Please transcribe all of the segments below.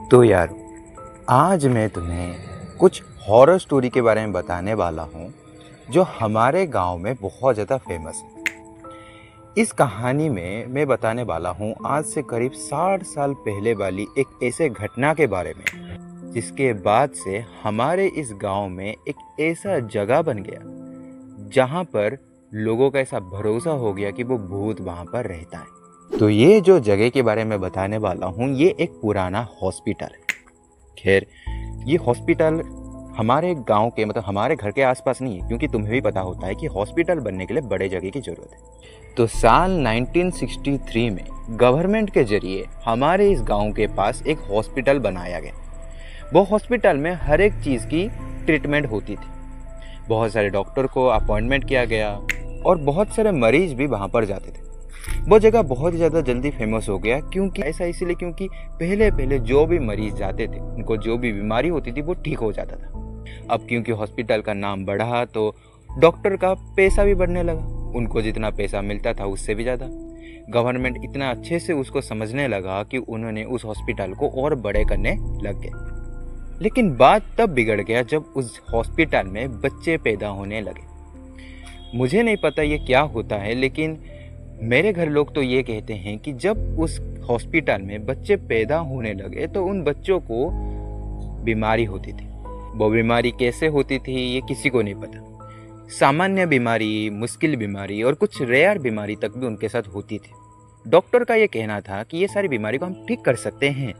तो यार, आज मैं तुम्हें कुछ हॉरर स्टोरी के बारे में बताने वाला हूँ जो हमारे गांव में बहुत ज़्यादा फेमस है। इस कहानी में मैं बताने वाला हूँ आज से करीब 60 साल पहले वाली एक ऐसे घटना के बारे में जिसके बाद से हमारे इस गांव में एक ऐसा जगह बन गया जहाँ पर लोगों का ऐसा भरोसा हो गया कि वो भूत वहाँ पर रहता है। तो ये जो जगह के बारे में बताने वाला हूँ ये एक पुराना हॉस्पिटल है। खैर, ये हॉस्पिटल हमारे गांव के मतलब हमारे घर के आसपास नहीं है, क्योंकि तुम्हें भी पता होता है कि हॉस्पिटल बनने के लिए बड़े जगह की ज़रूरत है। तो साल 1963 में गवर्नमेंट के जरिए हमारे इस गांव के पास एक हॉस्पिटल बनाया गया। वो हॉस्पिटल में हर एक चीज़ की ट्रीटमेंट होती थी। बहुत सारे डॉक्टर को अपॉइंटमेंट किया गया और बहुत सारे मरीज भी वहाँ पर जाते थे। वो जगह बहुत ही ज़्यादा जल्दी फेमस हो गया, क्योंकि ऐसा इसलिए क्योंकि पहले पहले जो भी मरीज जाते थे उनको जो भी बीमारी होती थी वो ठीक हो जाता था। अब क्योंकि हॉस्पिटल का नाम बढ़ा तो डॉक्टर का पैसा भी बढ़ने लगा। उनको जितना पैसा मिलता था उससे भी ज़्यादा। गवर्नमेंट इतना अच्छे से उसको समझने लगा कि उन्होंने उस हॉस्पिटल को और बड़े करने लग गए। लेकिन बात तब बिगड़ गया जब उस हॉस्पिटल में बच्चे पैदा होने लगे। मुझे नहीं पता ये क्या होता है, लेकिन मेरे घर लोग तो ये कहते हैं कि जब उस हॉस्पिटल में बच्चे पैदा होने लगे तो उन बच्चों को बीमारी होती थी। वो बीमारी कैसे होती थी ये किसी को नहीं पता। सामान्य बीमारी, मुश्किल बीमारी और कुछ रेयर बीमारी तक भी उनके साथ होती थी। डॉक्टर का ये कहना था कि ये सारी बीमारी को हम ठीक कर सकते हैं,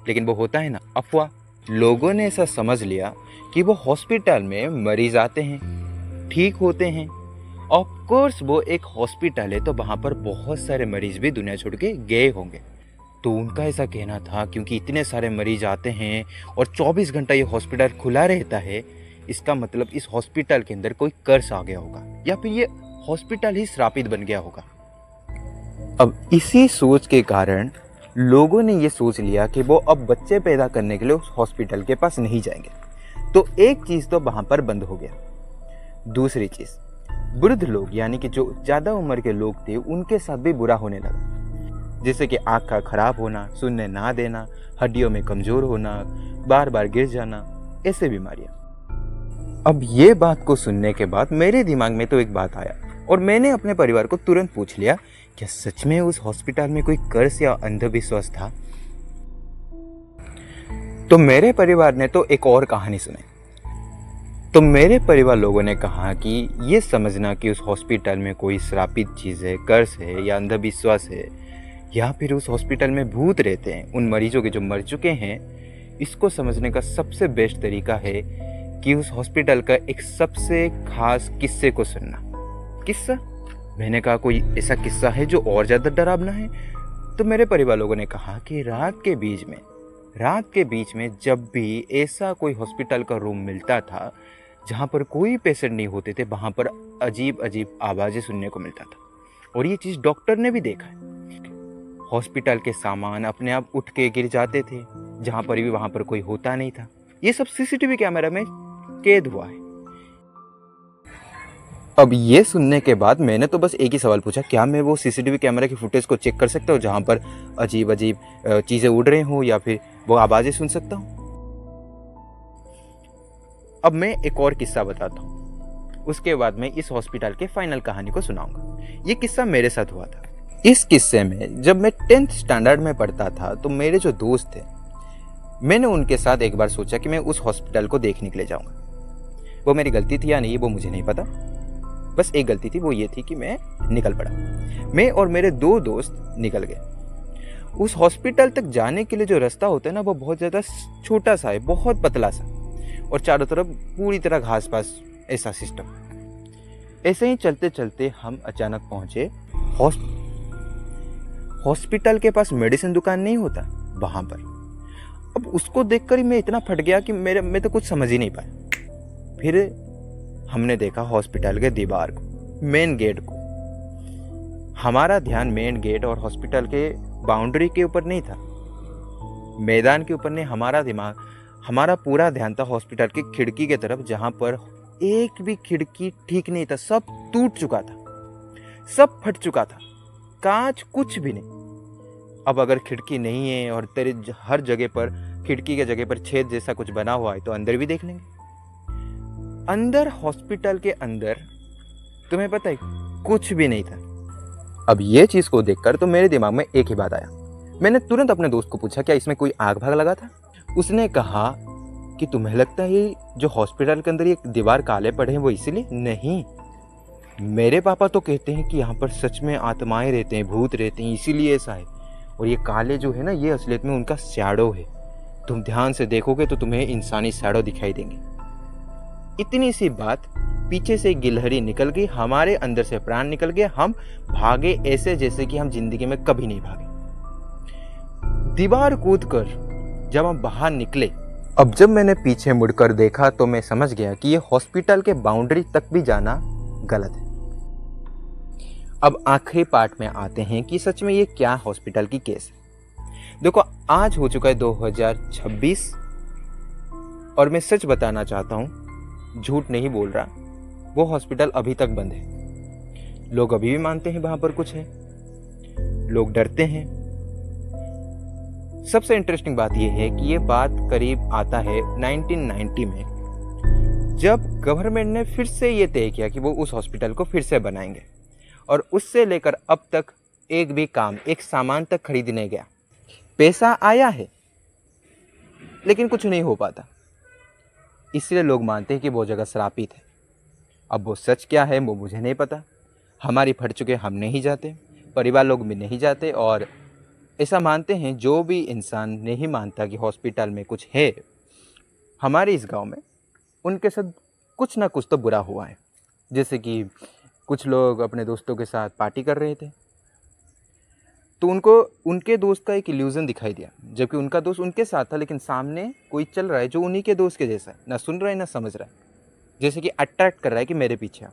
लेकिन वो होता है ना, अफवाह। लोगों ने ऐसा समझ लिया कि वो हॉस्पिटल में मरीज आते हैं, ठीक होते हैं। ऑफ कोर्स वो एक हॉस्पिटल है तो वहाँ पर बहुत सारे मरीज भी दुनिया छोड़ के गए होंगे। तो उनका ऐसा कहना था क्योंकि इतने सारे मरीज आते हैं और 24 घंटा ये हॉस्पिटल खुला रहता है, इसका मतलब इस हॉस्पिटल के अंदर कोई कर्स आ गया होगा या फिर ये हॉस्पिटल ही श्रापित बन गया होगा। अब इसी सोच के कारण लोगों ने ये सोच लिया कि वो अब बच्चे पैदा करने के लिए उस हॉस्पिटल के पास नहीं जाएंगे। तो एक चीज़ तो वहाँ पर बंद हो गया। दूसरी चीज़, वृद्ध लोग यानी कि जो ज़्यादा उम्र के लोग थे उनके साथ भी बुरा होने लगा, जैसे कि आँख का खराब होना, सुनने ना देना, हड्डियों में कमज़ोर होना, बार बार गिर जाना, ऐसे बीमारियाँ। अब ये बात को सुनने के बाद मेरे दिमाग में तो एक बात आया और मैंने अपने परिवार को तुरंत पूछ लिया, क्या सच में उस हॉस्पिटल में कोई कर्स या अंधविश्वास था? तो मेरे परिवार ने तो एक और कहानी सुनाई। तो मेरे परिवार लोगों ने कहा कि ये समझना कि उस हॉस्पिटल में कोई श्रापित चीज़ है, कर्स है या अंधविश्वास है या फिर उस हॉस्पिटल में भूत रहते हैं उन मरीजों के जो मर चुके हैं, इसको समझने का सबसे बेस्ट तरीका है कि उस हॉस्पिटल का एक सबसे खास किस्से को सुनना। किस्सा? मैंने कहा कोई ऐसा किस्सा है जो और ज़्यादा डरावना है? तो मेरे परिवार लोगों ने कहा कि रात के बीच में जब भी ऐसा कोई हॉस्पिटल का रूम मिलता था जहाँ पर कोई पेशेंट नहीं होते थे, वहाँ पर अजीब अजीब आवाज़ें सुनने को मिलता था। और ये चीज़ डॉक्टर ने भी देखा है। हॉस्पिटल के सामान अपने आप उठ के गिर जाते थे जहाँ पर भी वहाँ पर कोई होता नहीं था। ये सब सीसीटीवी कैमरा में कैद हुआ है। अब ये सुनने के बाद मैंने तो बस एक ही सवाल पूछा, क्या मैं वो सीसीटीवी कैमरा की फुटेज को चेक कर सकता हूँ जहाँ पर अजीब अजीब चीज़ें उड़ रही हों या फिर वो आवाज़ें सुन सकता हूँ? अब मैं एक और किस्सा बताता हूँ, उसके बाद मैं इस हॉस्पिटल के फाइनल कहानी को सुनाऊंगा। ये किस्सा मेरे साथ हुआ था। इस किस्से में जब मैं 10th स्टैंडर्ड में पढ़ता था तो मेरे जो दोस्त थे, मैंने उनके साथ एक बार सोचा कि मैं उस हॉस्पिटल को देखने के लिए जाऊंगा। वो मेरी गलती थी या नहीं वो मुझे नहीं पता, बस एक गलती थी, वो ये थी कि मैं निकल पड़ा। मैं और मेरे 2 दोस्त निकल गए। उस हॉस्पिटल तक जाने के लिए जो रास्ता होता है ना, वो बहुत ज़्यादा छोटा सा है, बहुत पतला सा, और चारों तरफ पूरी तरह घास पास, ऐसा सिस्टम। ऐसे ही चलते चलते हम अचानक पहुंचे हॉस्पिटल के पास मेडिसिन दुकान नहीं होता वहाँ पर। अब उसको देखकर ही मैं इतना फट गया कि मैं तो कुछ समझ ही नहीं पाया। फिर हमने देखा हॉस्पिटल के दीवार को, मेन गेट को। हमारा ध्यान मेन गेट और हॉस्पिटल के बाउंड्री के ऊपर नहीं था, मैदान के ऊपर नहीं। हमारा पूरा ध्यान था हॉस्पिटल की खिड़की के तरफ, जहाँ पर एक भी खिड़की ठीक नहीं था, सब टूट चुका था, सब फट चुका था, कांच कुछ भी नहीं। अब अगर खिड़की नहीं है और तेरे हर जगह पर खिड़की के जगह पर छेद जैसा कुछ बना हुआ है तो अंदर भी देख लेंगे। अंदर हॉस्पिटल के अंदर तुम्हें पता है कुछ भी नहीं था। अब ये चीज़ को देखकर तो मेरे दिमाग में एक ही बात आया। मैंने तुरंत अपने दोस्त को पूछा क्या इसमें कोई आग भाग लगा था। उसने कहा कि तुम्हें लगता है ये जो हॉस्पिटल के अंदर ये दीवार काले पड़े हैं वो इसीलिए? नहीं, मेरे पापा तो कहते हैं कि यहाँ पर सच में आत्माएं रहते हैं, भूत रहते हैं, इसीलिए ऐसा है। और ये काले जो है ना, ये असलियत में उनका शैडो है। तुम ध्यान से देखोगे तो तुम्हें इंसानी शैडो दिखाई देंगे। इतनी सी बात, पीछे से गिलहरी निकल गई, हमारे अंदर से प्राण निकल गए। हम भागे ऐसे जैसे कि हम जिंदगी में कभी नहीं भागे। दीवार कूदकर जब हम बाहर निकले, अब जब मैंने पीछे मुड़कर देखा तो मैं समझ गया कि ये हॉस्पिटल के बाउंड्री तक भी जाना गलत है। अब आखिरी पार्ट में आते हैं कि सच में ये क्या हॉस्पिटल की केस है। देखो, आज हो चुका है 2026 और मैं सच बताना चाहता हूँ, झूठ नहीं बोल रहा, वो हॉस्पिटल अभी तक बंद है। लोग अभी भी मानते हैं वहां पर कुछ है, लोग डरते हैं। सबसे इंटरेस्टिंग बात यह है कि ये बात करीब आता है 1990 में, जब गवर्नमेंट ने फिर से ये तय किया कि वो उस हॉस्पिटल को फिर से बनाएंगे। और उससे लेकर अब तक एक भी काम, एक सामान तक खरीद नहीं गया। पैसा आया है लेकिन कुछ नहीं हो पाता। इसलिए लोग मानते हैं कि वो जगह श्रापित है। अब वो सच क्या है वो मुझे नहीं पता। हमारी फट चुके हम नहीं जाते, परिवार लोग भी नहीं जाते। और ऐसा मानते हैं, जो भी इंसान नहीं मानता कि हॉस्पिटल में कुछ है, हमारे इस गांव में उनके साथ कुछ ना कुछ तो बुरा हुआ है। जैसे कि कुछ लोग अपने दोस्तों के साथ पार्टी कर रहे थे तो उनको उनके दोस्त का एक इल्यूजन दिखाई दिया, जबकि उनका दोस्त उनके साथ था, लेकिन सामने कोई चल रहा है जो उन्हीं के दोस्त के जैसा है, ना सुन रहा है ना समझ रहा है, जैसे कि अट्रैक्ट कर रहा है कि मेरे पीछे आ।